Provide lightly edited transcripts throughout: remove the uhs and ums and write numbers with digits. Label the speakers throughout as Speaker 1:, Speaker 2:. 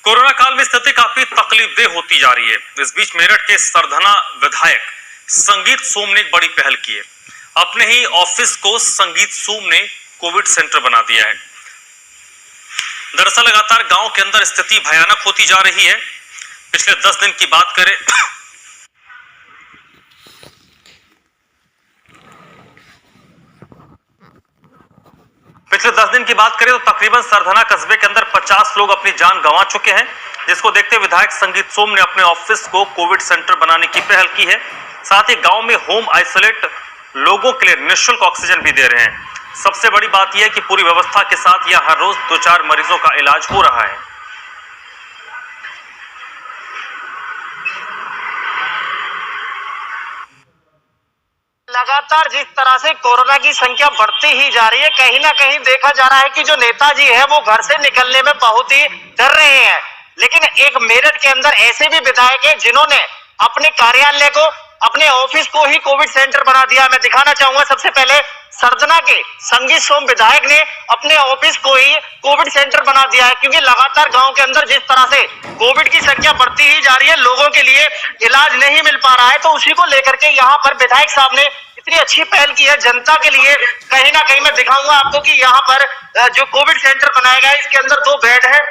Speaker 1: Corona काल में स्थिति काफी तकलीफदेह होती जा रही है। इस बीच मेरठ के सरधना विधायक संगीत सोम ने एक बड़ी पहल की है। अपने ही ऑफिस को संगीत सोम ने कोविड सेंटर बना दिया है। दरअसल लगातार गांव के अंदर स्थिति भयानक होती जा रही है। पिछले 10 दिन की बात करें तो तकरीबन सरधना कस्बे के अंदर 50 लोग अपनी जान गंवा चुके हैं, जिसको देखते विधायक संगीत सोम ने अपने ऑफिस को कोविड सेंटर बनाने की पहल की है। साथ ही गांव में होम आइसोलेट लोगों के लिए निःशुल्क ऑक्सीजन भी दे रहे हैं। सबसे बड़ी बात यह है कि पूरी व्यवस्था के साथ यहां हर रोज 2-4 मरीजों का इलाज हो रहा है।
Speaker 2: लगातार जिस तरह से कोरोना की संख्या बढ़ती ही जा रही है, कहीं ना कहीं देखा जा रहा है कि जो नेताजी है वो घर से निकलने में बहुत ही डर रहे हैं। लेकिन एक मेरठ के अंदर ऐसे भी विधायक हैं जिन्होंने अपने कार्यालय को, अपने ऑफिस को ही कोविड सेंटर बना दिया। मैं दिखाना चाहूंगा सबसे पहले सरधना के संगीत सोम विधायक ने अपने ऑफिस को ही कोविड सेंटर बना दिया है, क्योंकि लगातार गांव के अंदर जिस तरह से कोविड की संख्या बढ़ती ही जा रही है, लोगों के लिए इलाज नहीं मिल पा रहा है। तो उसी को लेकर के यहाँ पर विधायक साहब ने इतनी अच्छी पहल की है जनता के लिए। कहीं ना कहीं मैं दिखाऊंगा आपको कि यहाँ पर जो कोविड सेंटर बनाया गया है, इसके अंदर 2 बेड है।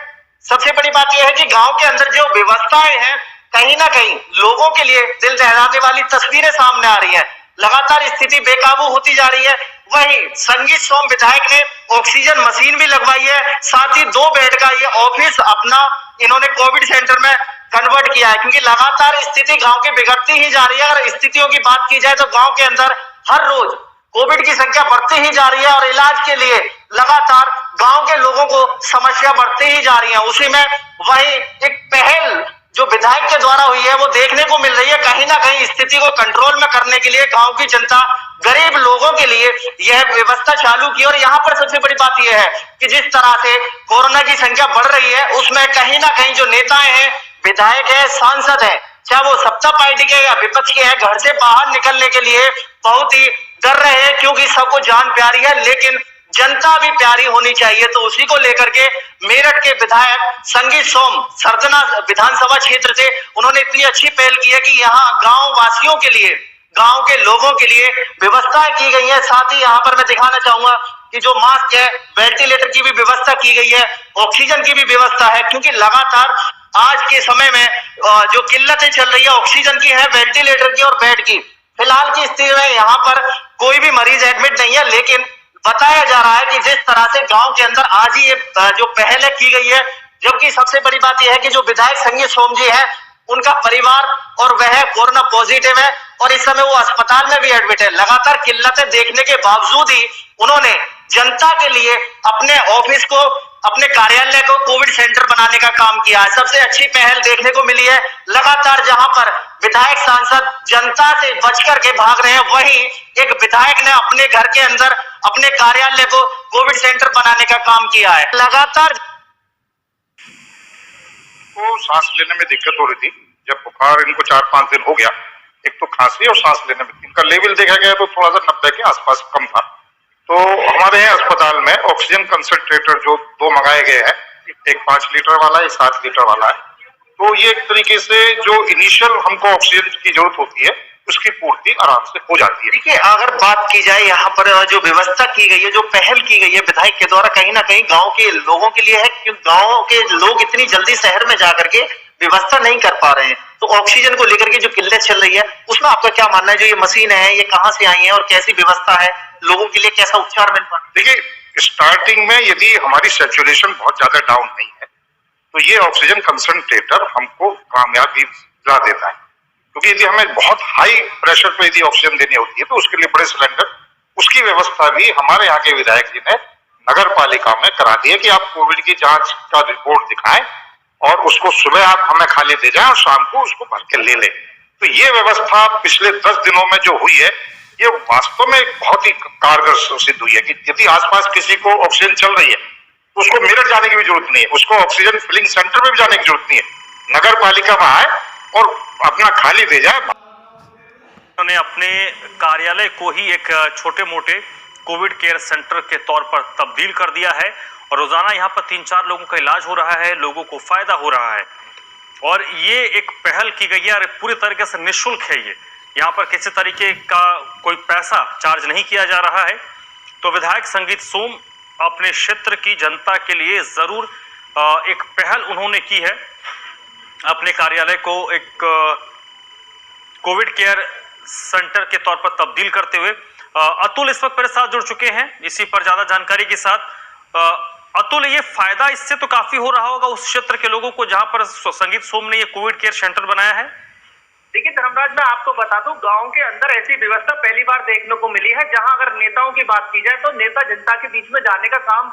Speaker 2: सबसे बड़ी बात यह है कि गांव के अंदर जो व्यवस्थाएं हैं, कहीं ना कहीं लोगों के लिए दिल दहलाने वाली तस्वीरें सामने आ रही हैं। लगातार स्थिति बेकाबू होती जा रही है। वहीं संगीत सोम विधायक ने ऑक्सीजन मशीन भी लगवाई है, साथ ही 2 बेड का ये ऑफिस अपना इन्होंने कोविड सेंटर में कन्वर्ट किया है, क्योंकि लगातार स्थिति गांव की बिगड़ती ही जा रही है। अगर स्थितियों की बात की जाए तो गांव के अंदर हर रोज कोविड की संख्या बढ़ती ही जा रही है और इलाज के लिए लगातार गांव के लोगों को समस्या बढ़ती ही जा रही है। उसी में वही एक पहल जो विधायक के द्वारा हुई है वो देखने को मिल रही है। कहीं ना कहीं स्थिति को कंट्रोल में करने के लिए गांव की जनता, गरीब लोगों के लिए यह व्यवस्था चालू की। और यहाँ पर सबसे बड़ी बात यह है कि जिस तरह से कोरोना की संख्या बढ़ रही है, उसमें कहीं ना कहीं जो नेताएं हैं, विधायक है, सांसद है, चाहे वो सत्ता पार्टी के या विपक्ष के हैं, घर से बाहर निकलने के लिए बहुत ही डर रहे हैं, क्योंकि सबको जान प्यारी है, लेकिन जनता भी प्यारी होनी चाहिए। तो उसी को लेकर के मेरठ के विधायक संगीत सोम सरधना विधानसभा क्षेत्र से उन्होंने इतनी अच्छी पहल की है कि यहाँ गांव वासियों के लिए, गांव के लोगों के लिए व्यवस्थाएं की गई है। साथ ही यहाँ पर मैं दिखाना चाहूंगा कि जो मास्क है, वेंटिलेटर की भी व्यवस्था की गई है, ऑक्सीजन की भी व्यवस्था है, क्योंकि लगातार आज के समय में जो किल्लतें चल रही है ऑक्सीजन की है, वेंटिलेटर की और बेड की। फिलहाल की स्थिति में यहाँ पर कोई भी मरीज एडमिट नहीं है, लेकिन बताया जा रहा है कि जिस तरह से गांव के अंदर आज ही ये जो पहल की गई है, जबकि सबसे बड़ी बात यह है कि जो विधायक संगीत सोम जी है, उनका परिवार और वह कोरोना पॉजिटिव है और इस समय वो अस्पताल में भी एडमिट है। लगातार किल्लतें देखने के बावजूद ही उन्होंने जनता के लिए अपने ऑफिस को, अपने कार्यालय को कोविड सेंटर बनाने का काम किया है। सबसे अच्छी पहल देखने को मिली है। लगातार जहां पर विधायक सांसद जनता से बच करके भाग रहे हैं, वहीं एक विधायक ने अपने घर के अंदर अपने कार्यालय को कोविड सेंटर बनाने का काम किया है। लगातार
Speaker 3: को सांस लेने में दिक्कत हो रही थी। जब बुखार इनको 4-5 दिन हो गया, एक तो खांसी और सांस लेने में, इनका लेवल देखा गया तो थोड़ा सा 90 के आसपास कम था। तो हमारे यहाँ अस्पताल में ऑक्सीजन कंसंट्रेटर जो 2 मंगाए गए हैं, एक 5 लीटर वाला, एक 7 लीटर वाला है। तो ये एक तरीके से जो इनिशियल हमको ऑक्सीजन की जरूरत होती है उसकी पूर्ति आराम से हो जाती है।
Speaker 2: देखिए, अगर बात की जाए यहाँ पर जो व्यवस्था की गई है, जो पहल की गई है विधायक के द्वारा, कहीं ना कहीं गांव के लोगों के लिए है, क्योंकि गांव के लोग इतनी जल्दी शहर में जाकर के व्यवस्था नहीं कर पा रहे हैं। तो ऑक्सीजन को लेकर के जो किल्लत चल रही है, उसमें आपका क्या मानना है? जो ये मशीन है, ये कहाँ से आई है और कैसी व्यवस्था है, लोगों के लिए कैसा उपचार मिल पा रहा है?
Speaker 3: देखिए, स्टार्टिंग में यदि हमारी सैचुरेशन बहुत ज्यादा डाउन नहीं है तो ये ऑक्सीजन कंसंट्रेटर हमको कामयाबी दिला देता है, क्योंकि यदि हमें बहुत हाई प्रेशर पे यदि ऑक्सीजन देनी होती है तो उसके लिए बड़े सिलेंडर, उसकी व्यवस्था भी हमारे यहाँ के विधायक जी ने नगर पालिका में करा दी है कि आप कोविड की जांच का रिपोर्ट दिखाएं और उसको सुबह आप हमें खाली दे जाएं और शाम को उसको भर के ले लें। तो ये व्यवस्था पिछले 10 दिनों में जो हुई है, ये वास्तव में बहुत ही कारगर सिद्ध हुई है कि यदि आसपास किसी को ऑक्सीजन चल रही है तो उसको मेरठ जाने की भी जरूरत नहीं है, उसको ऑक्सीजन फिलिंग सेंटर में भी जाने की जरूरत नहीं है। नगर पालिका में आए और अपना खाली दे जाए।
Speaker 1: उन्होंने अपने कार्यालय को ही एक छोटे मोटे कोविड केयर सेंटर के तौर पर तब्दील कर दिया है और रोजाना यहाँ पर 3-4 लोगों का इलाज हो रहा है, लोगों को फायदा हो रहा है और ये एक पहल की गई है और पूरी तरीके से निःशुल्क है। ये यहाँ पर किसी तरीके का कोई पैसा चार्ज नहीं किया जा रहा है। तो विधायक संगीत सोम अपने क्षेत्र की जनता के लिए जरूर एक पहल उन्होंने की है, अपने कार्यालय को एक कोविड केयर सेंटर के तौर पर तब्दील करते हुए। अतुल इस वक्त मेरे साथ जुड़ चुके हैं इसी पर ज्यादा जानकारी के साथ। अतुल, ये फायदा इससे तो काफी हो रहा होगा उस क्षेत्र के लोगों को जहां पर संगीत सोम ने ये कोविड केयर सेंटर बनाया है।
Speaker 4: देखिए धर्मराज, मैं आपको बता दूं, गांव के अंदर ऐसी व्यवस्था पहली बार देखने को मिली है जहां अगर नेताओं की बात की जाए तो नेता जनता के बीच में जाने का काम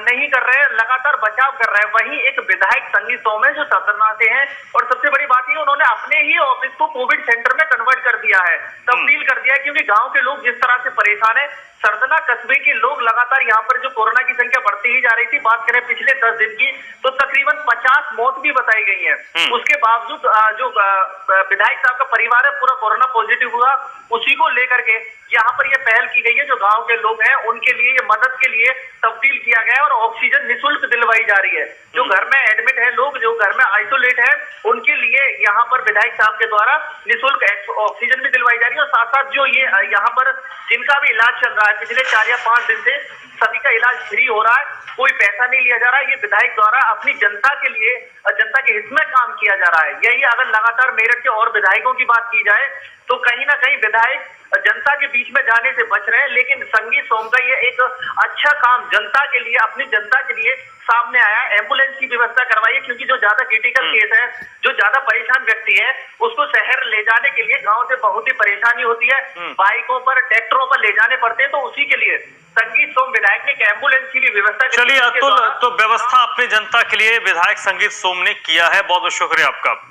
Speaker 4: नहीं कर रहे हैं, लगातार बचाव कर रहे हैं। वहीं एक विधायक संगीत सोम है जो सरधना से हैं और सबसे बड़ी बात ये, उन्होंने अपने ही ऑफिस को कोविड सेंटर में कन्वर्ट कर दिया है, तब्दील कर दिया है, क्योंकि गाँव के लोग जिस तरह से परेशान है। सरधना कस्बे के लोग लगातार यहाँ पर जो कोरोना की संख्या बढ़ती ही जा रही थी, बात करें पिछले 10 दिन की तो तकरीबन 50 मौत भी बताई गई है। उसके बावजूद जो विधायक साहब का परिवार है पूरा कोरोना पॉजिटिव हुआ, उसी को लेकर के यहाँ पर ये पहल की गई है। जो गांव के लोग हैं उनके लिए ये मदद के लिए तब्दील किया गया है और ऑक्सीजन निःशुल्क दिलवाई जा रही है। जो घर में एडमिट है लोग, जो घर में आइसोलेट है, उनके लिए यहाँ पर विधायक साहब के द्वारा निःशुल्क ऑक्सीजन भी दिलवाई जा रही है। और साथ साथ जो ये यहाँ पर जिनका भी इलाज चल रहा है पिछले 4 या 5 दिन से, सभी का इलाज फ्री हो रहा है, कोई पैसा नहीं लिया जा रहा है। ये विधायक द्वारा अपनी जनता के लिए, जनता के हित में काम किया जा रहा है। यही अगर लगातार मेरठ के और विधायकों की बात की जाए तो कहीं ना कहीं विधायक जनता के बीच में जाने से बच रहे हैं, लेकिन संगीत सोम का ये एक अच्छा काम जनता के लिए, अपनी जनता के लिए सामने आया। एम्बुलेंस की व्यवस्था करवाई है, क्योंकि जो ज्यादा क्रिटिकल केस है, जो ज्यादा परेशान व्यक्ति है, उसको शहर ले जाने के लिए गांव से बहुत ही परेशानी होती है, बाइकों पर, ट्रैक्टरों पर ले जाने पड़ते हैं। तो उसी के लिए संगीत सोम विधायक ने एक एम्बुलेंस की भी व्यवस्था।
Speaker 1: चलिए अतुल, तो व्यवस्था अपनी जनता के लिए विधायक संगीत सोम ने किया है। बहुत बहुत शुक्रिया आपका।